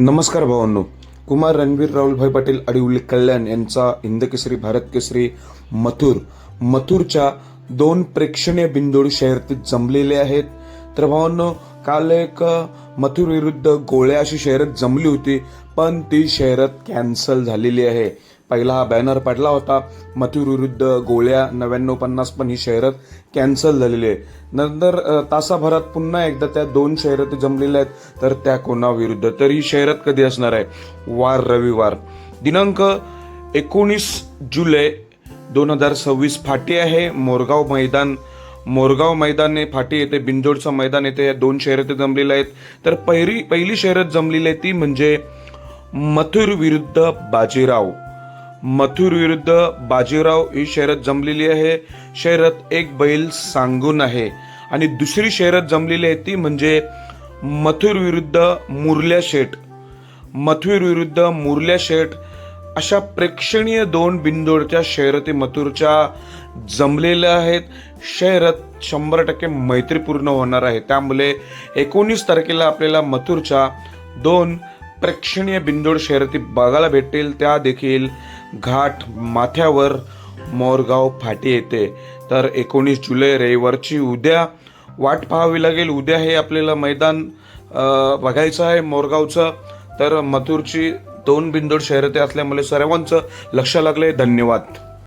नमस्कार भावांनो. कुमार रणवीर राहुलभाई पाटील अडिवली कल्याण यांचा हिंदकेसरी भारत केसरी मथुरच्या 2 प्रेक्षणीय बिनजोड शर्यती जमलेले आहेत. तर भावांनो, काल एक मथुर विरुद्ध गोळ्या अशी शर्यत जमली होती, पण ती शर्यत कॅन्सल झालेली आहे. पहिला हा बॅनर पडला होता मथुर विरुद्ध गोळ्या 99-50, पण ही शर्यत कॅन्सल झालेली आहे. नंतर तासाभरात पुन्हा एकदा त्या 2 शर्यती जमलेल्या आहेत. तर त्या कोणाविरुद्ध? तर ही शर्यत कधी असणार आहे? रविवार दिनांक 19 जुलै 2026 फाटी आहे मोरगाव मैदान हे फाटी येते, बिनजोडचं मैदान येते. या 2 शर्यती जमलेल्या आहेत. तर पहिली शर्यत जमलेली आहे ती म्हणजे मथुर विरुद्ध बाजीराव ही शर्यत जमलेली आहे. शर्यत एक बैल सांगून आहे. आणि दुसरी शर्यत जमलेली आहे ती म्हणजे मथुर विरुद्ध मुरल्या शेठ अशा प्रेक्षणीय 2 बिनजोडच्या शर्यती मथुरच्या जमलेल्या आहेत. शर्यत 100% मैत्रीपूर्ण होणार आहे. त्यामुळे 19 तारखेला आपल्याला मथुरच्या 2 प्रेक्षणीय बिनजोड शर्यती बघायला भेटतील. त्या देखील घाट माथ्यावर मोरगाव फाटी येते. तर 19 जुलै रविवारची उद्या वाट पाहावी लागेल. उद्या हे आपल्याला मैदान बघायचं आहे मोरगावचं. तर मथुरची 2 बिनजोड शर्यती असल्यामुळे सर्वांचं लक्ष लागले. धन्यवाद.